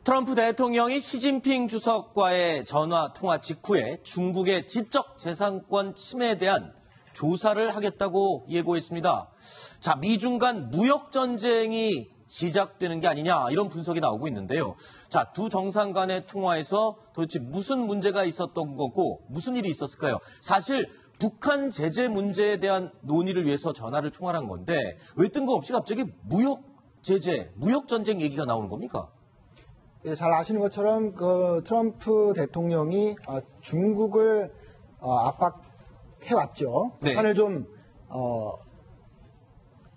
트럼프 대통령이 시진핑 주석과의 전화 통화 직후에 중국의 지적 재산권 침해에 대한 조사를 하겠다고 예고했습니다. 자, 미중 간 무역 전쟁이 시작되는 게 아니냐 이런 분석이 나오고 있는데요. 자, 두 정상 간의 통화에서 도대체 무슨 문제가 있었던 거고 무슨 일이 있었을까요? 사실 북한 제재 문제에 대한 논의를 위해서 전화를 통화한 건데 왜 뜬금없이 갑자기 무역 제재, 무역 전쟁 얘기가 나오는 겁니까? 예, 잘 아시는 것처럼 그 트럼프 대통령이 중국을 압박해왔죠. 네. 북한을 좀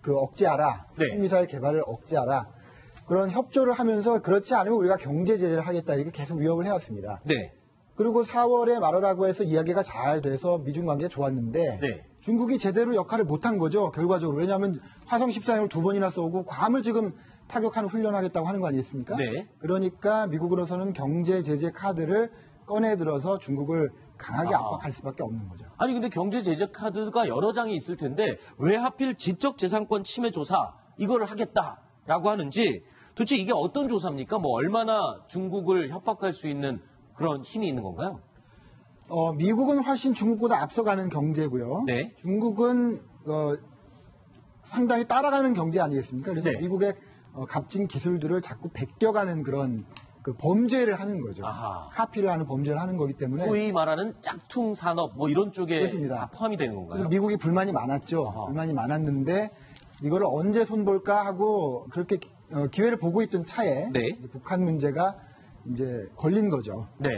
억제하라. 네. 핵미사일 개발을 억제하라. 그런 협조를 하면서 그렇지 않으면 우리가 경제 제재를 하겠다 이렇게 계속 위협을 해왔습니다. 네. 그리고 4월에 말하라고 해서 이야기가 잘 돼서 미중 관계가 좋았는데 네. 중국이 제대로 역할을 못한 거죠. 결과적으로. 왜냐하면 화성 14형을 2번이나 쏘고 괌을 지금 타격하는 훈련하겠다고 하는 거 아니겠습니까? 네. 그러니까 미국으로서는 경제 제재 카드를 꺼내들어서 중국을 강하게 압박할 수밖에 없는 거죠. 아니 근데 경제 제재 카드가 여러 장이 있을 텐데 왜 하필 지적 재산권 침해 조사 이거를 하겠다라고 하는지 도대체 이게 어떤 조사입니까? 뭐 얼마나 중국을 협박할 수 있는 그런 힘이 있는 건가요? 미국은 훨씬 중국보다 앞서가는 경제고요. 네. 중국은 상당히 따라가는 경제 아니겠습니까? 그래서 네. 미국의 값진 기술들을 자꾸 베껴가는 그런 그 범죄를 하는 거죠. 아하. 카피를 하는 범죄를 하는 거기 때문에 소위 말하는 짝퉁 산업 뭐 이런 쪽에 그렇습니다. 다 포함이 되는 건가요? 그래서 미국이 불만이 많았죠. 아하. 불만이 많았는데 이거를 언제 손볼까 하고 그렇게 기회를 보고 있던 차에 네. 이제 북한 문제가 이제 걸린 거죠. 네.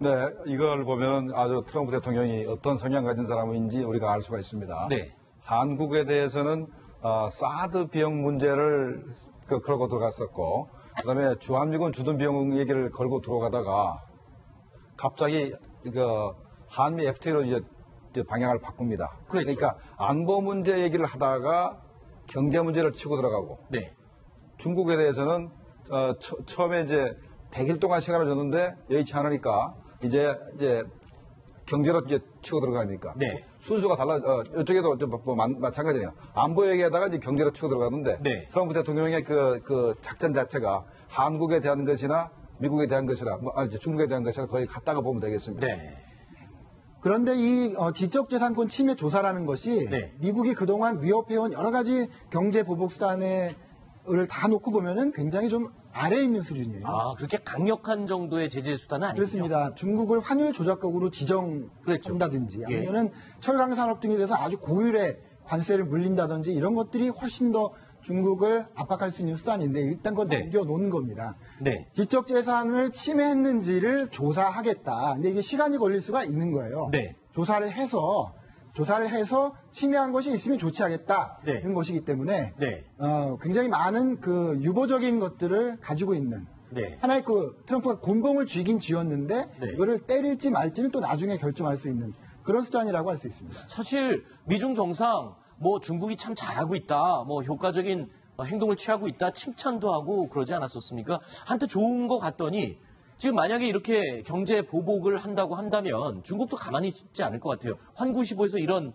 네, 이걸 보면 아주 트럼프 대통령이 어떤 성향 가진 사람인지 우리가 알 수가 있습니다. 네. 한국에 대해서는 사드 비용 문제를 걸고 들어갔었고, 그다음에 주한미군 주둔 비용 얘기를 걸고 들어가다가 갑자기 한미 FTA로 이제 방향을 바꿉니다. 그랬죠. 그러니까 안보 문제 얘기를 하다가 경제 문제를 치고 들어가고, 네. 중국에 대해서는 처음에 이제 100일 동안 시간을 줬는데 여의치 않으니까 이제 경제로 이제 치고 들어가니까 네. 순서가 달라. 이쪽에도 마찬가지네요. 안보 얘기하다가 이제 경제로 치고 들어가는데 네. 트럼프 대통령의 그 작전 자체가 한국에 대한 것이나 미국에 대한 것이나 중국에 대한 것이나 거의 같다고 보면 되겠습니다. 네. 그런데 이 지적재산권 침해 조사라는 것이 네. 미국이 그동안 위협해온 여러 가지 경제 보복 수단을 다 놓고 보면은 굉장히 좀 아래에 있는 수준이에요. 아, 그렇게 강력한 정도의 제재 수단은 아니군요. 그렇습니다. 중국을 환율 조작국으로 지정한다든지 예. 아니면은 철강 산업 등에 대해서 아주 고율의 관세를 물린다든지 이런 것들이 훨씬 더 중국을 압박할 수 있는 수단인데 일단 그건 네. 남겨놓는 겁니다. 네. 지적재산을 침해했는지를 조사하겠다. 근데 이게 시간이 걸릴 수가 있는 거예요. 네. 조사를 해서 침해한 것이 있으면 조치하겠다는 네. 것이기 때문에 네. 굉장히 많은 그 유보적인 것들을 가지고 있는 네. 하나의 그 트럼프가 곤봉을 쥐긴 쥐었는데 네. 이거를 때릴지 말지는 또 나중에 결정할 수 있는 그런 수단이라고 할 수 있습니다. 사실 미중 정상 뭐 중국이 참 잘하고 있다, 뭐 효과적인 행동을 취하고 있다 칭찬도 하고 그러지 않았었습니까? 한때 좋은 거 같더니 지금 만약에 이렇게 경제 보복을 한다고 한다면 중국도 가만히 있지 않을 것 같아요. 환구15에서 이런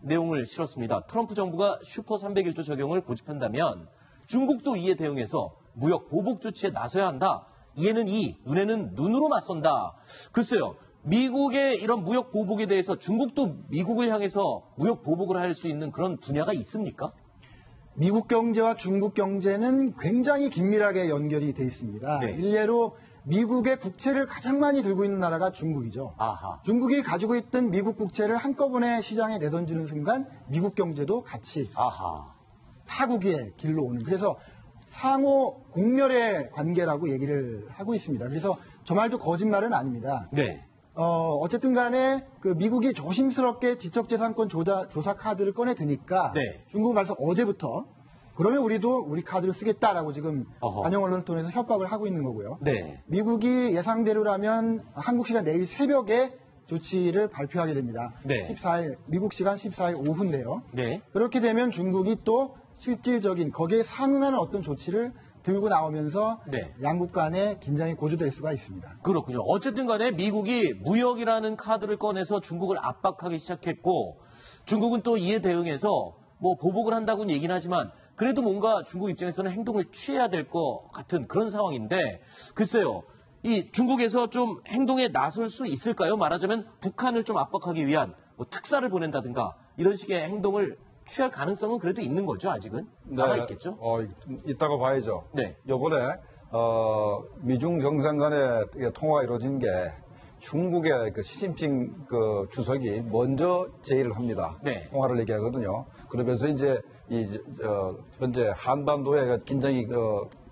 내용을 실었습니다. 트럼프 정부가 슈퍼 301조 적용을 고집한다면 중국도 이에 대응해서 무역 보복 조치에 나서야 한다. 이에는 이, 눈에는 눈으로 맞선다. 글쎄요. 미국의 이런 무역 보복에 대해서 중국도 미국을 향해서 무역 보복을 할 수 있는 그런 분야가 있습니까? 미국 경제와 중국 경제는 굉장히 긴밀하게 연결이 돼 있습니다. 네. 일례로 미국의 국채를 가장 많이 들고 있는 나라가 중국이죠. 아하. 중국이 가지고 있던 미국 국채를 한꺼번에 시장에 내던지는 순간 미국 경제도 같이 아하. 파국의 길로 오는. 그래서 상호 공멸의 관계라고 얘기를 하고 있습니다. 그래서 저 말도 거짓말은 아닙니다. 네. 어쨌든 간에 그 미국이 조심스럽게 지적재산권 조사 카드를 꺼내 드니까 네. 중국은 말해서 어제부터 그러면 우리도 우리 카드를 쓰겠다라고 지금 어허. 관영 언론을 통해서 협박을 하고 있는 거고요. 네. 미국이 예상대로라면 한국 시간 내일 새벽에 조치를 발표하게 됩니다. 네. 14일 미국 시간 14일 오후인데요. 네. 그렇게 되면 중국이 또 실질적인 거기에 상응하는 어떤 조치를 들고 나오면서 네. 양국 간의 긴장이 고조될 수가 있습니다. 그렇군요. 어쨌든 간에 미국이 무역이라는 카드를 꺼내서 중국을 압박하기 시작했고 중국은 또 이에 대응해서 뭐 보복을 한다고는 얘기는 하지만 그래도 뭔가 중국 입장에서는 행동을 취해야 될 것 같은 그런 상황인데 글쎄요. 이 중국에서 좀 행동에 나설 수 있을까요? 말하자면 북한을 좀 압박하기 위한 뭐 특사를 보낸다든가 이런 식의 행동을 취할 가능성은 그래도 있는 거죠, 아직은? 남아있겠죠? 있다고 봐야죠. 네. 요번에, 미중 정상 간의 통화가 이루어진 게 중국의 그 시진핑 그 주석이 먼저 제의를 합니다. 네. 통화를 얘기하거든요. 그러면서 이제 현재 한반도의 긴장이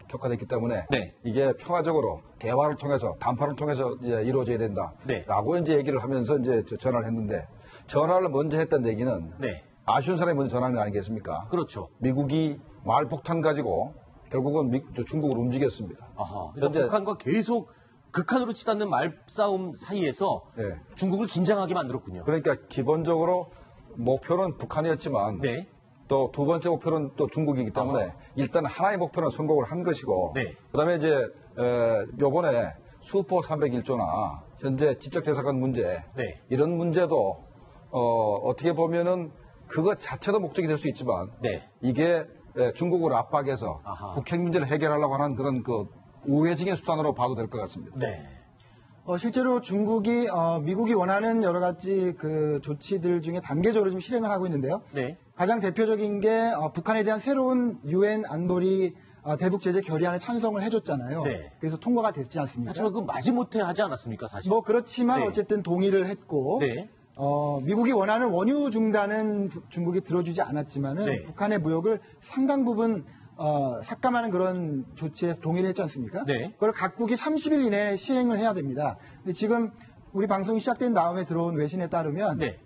격화됐기 때문에 네. 이게 평화적으로 대화를 통해서 담판을 통해서 이제 이루어져야 된다라고 네. 이제 얘기를 하면서 이제 전화를 했는데 전화를 먼저 했다는 얘기는 네. 아쉬운 사람이 먼저 전화하는 거 아니겠습니까? 그렇죠. 미국이 말폭탄 가지고 결국은 중국을 움직였습니다. 아하. 그러니까 북한과 계속 극한으로 치닫는 말싸움 사이에서 네. 중국을 긴장하게 만들었군요. 그러니까 기본적으로 목표는 북한이었지만 네. 또 두 번째 목표는 또 중국이기 때문에 일단 하나의 목표는 성공을 한 것이고 네. 그다음에 이제 요번에 수포 301조나 현재 지적재산권 문제 네. 이런 문제도 어떻게 보면은 그것 자체도 목적이 될 수 있지만 네. 이게 중국을 압박해서 아하. 북핵 문제를 해결하려고 하는 그런 그 우회적인 수단으로 봐도 될 것 같습니다. 네. 실제로 중국이 미국이 원하는 여러 가지 그 조치들 중에 단계적으로 좀 실행을 하고 있는데요. 네. 가장 대표적인 게 북한에 대한 새로운 유엔 안보리 대북 제재 결의안에 찬성을 해줬잖아요. 네. 그래서 통과가 됐지 않습니까? 하지만 그 마지못해 하지 않았습니까, 사실? 뭐 그렇지만 네. 어쨌든 동의를 했고 네. 미국이 원하는 원유 중단은 중국이 들어주지 않았지만은 네. 북한의 무역을 상당 부분 삭감하는 그런 조치에 동의를 했지 않습니까? 네. 그걸 각국이 30일 이내에 시행을 해야 됩니다. 근데 지금 우리 방송이 시작된 다음에 들어온 외신에 따르면 네.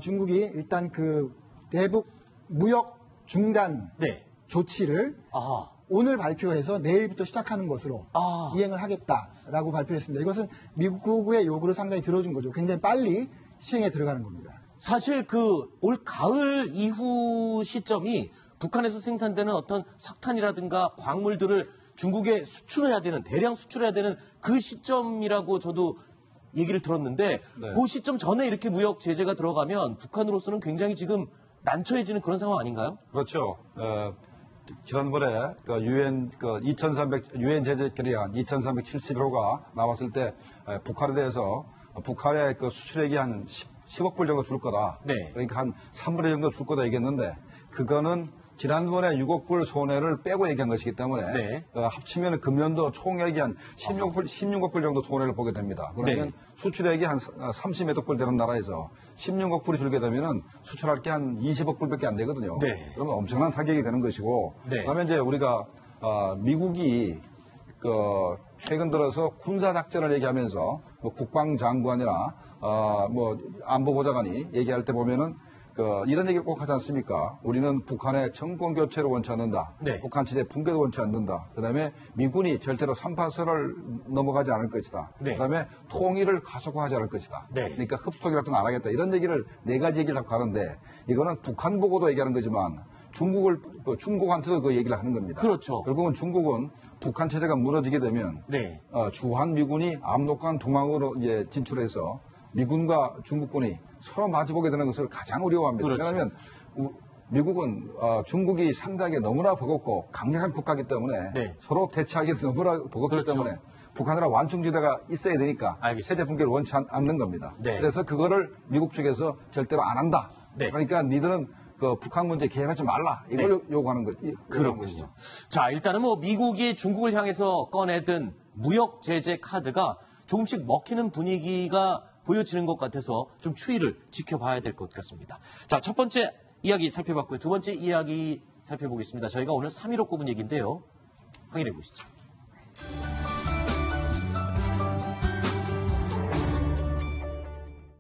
중국이 일단 그 대북 무역 중단 네. 조치를 아하. 오늘 발표해서 내일부터 시작하는 것으로 이행을 하겠다라고 발표를 했습니다. 이것은 미국의 요구를 상당히 들어준 거죠. 굉장히 빨리 시행에 들어가는 겁니다. 사실 그 올 가을 이후 시점이 북한에서 생산되는 어떤 석탄이라든가 광물들을 중국에 수출해야 되는, 대량 수출해야 되는 그 시점이라고 저도 얘기를 들었는데 네. 그 시점 전에 이렇게 무역 제재가 들어가면 북한으로서는 굉장히 지금 난처해지는 그런 상황 아닌가요? 그렇죠. 지난번에 그 유엔 제재 결의안 2371호가 나왔을 때 북한에 대해서 북한의 그 수출액이 한 10억 불 정도 줄 거다. 네. 그러니까 한 3분의 1 정도 줄 거다 얘기했는데 그거는 지난번에 6억 불 손해를 빼고 얘기한 것이기 때문에 네. 합치면 금년도 총액이 한 16억 불 정도 손해를 보게 됩니다. 그러면 네. 수출액이 한 30몇 억 불 되는 나라에서 16억 불이 줄게 되면은 수출할 게 한 20억 불밖에 안 되거든요. 네. 그러면 엄청난 타격이 되는 것이고 네. 그다음에 이제 우리가 미국이 그 최근 들어서 군사 작전을 얘기하면서 뭐 국방장관이나 뭐 안보보좌관이 얘기할 때 보면은 이런 얘기를 꼭 하지 않습니까? 우리는 북한의 정권 교체를 원치 않는다. 네. 북한 체제 붕괴도 원치 않는다. 그다음에 미군이 절대로 3파선을 넘어가지 않을 것이다. 네. 그다음에 통일을 가속화하지 않을 것이다. 네. 그러니까 흡수통일 같은 거 안 하겠다. 이런 얘기를 네 가지 얘기를 자꾸 하는데 이거는 북한 보고도 얘기하는 거지만 중국한테도 그 얘기를 하는 겁니다. 그렇죠. 결국은 중국은 북한 체제가 무너지게 되면 네. 주한 미군이 압록강 동항으로 이제 진출해서 미군과 중국군이 서로 마주보게 되는 것을 가장 어려워합니다. 그렇죠. 왜냐하면 미국은 중국이 상대하기 너무나 버겁고 강력한 국가이기 때문에 네. 서로 대처하기 너무나 버겁기 그렇죠. 때문에 북한이랑 완충지대가 있어야 되니까 알겠습니다. 체제 붕괴를 원치 않는 겁니다. 네. 그래서 그거를 미국 쪽에서 절대로 안 한다. 네. 그러니까 니들은 그 북한 문제에 개입하지 말라. 이걸 요구하는 거죠. 그렇군요. 자, 일단은 뭐 미국이 중국을 향해서 꺼내든 무역 제재 카드가 조금씩 먹히는 분위기가 보여지는 것 같아서 좀 추이를 지켜봐야 될 것 같습니다. 자, 첫 번째 이야기 살펴봤고요. 두 번째 이야기 살펴보겠습니다. 저희가 오늘 3위로 꼽은 얘기인데요. 확인해 보시죠.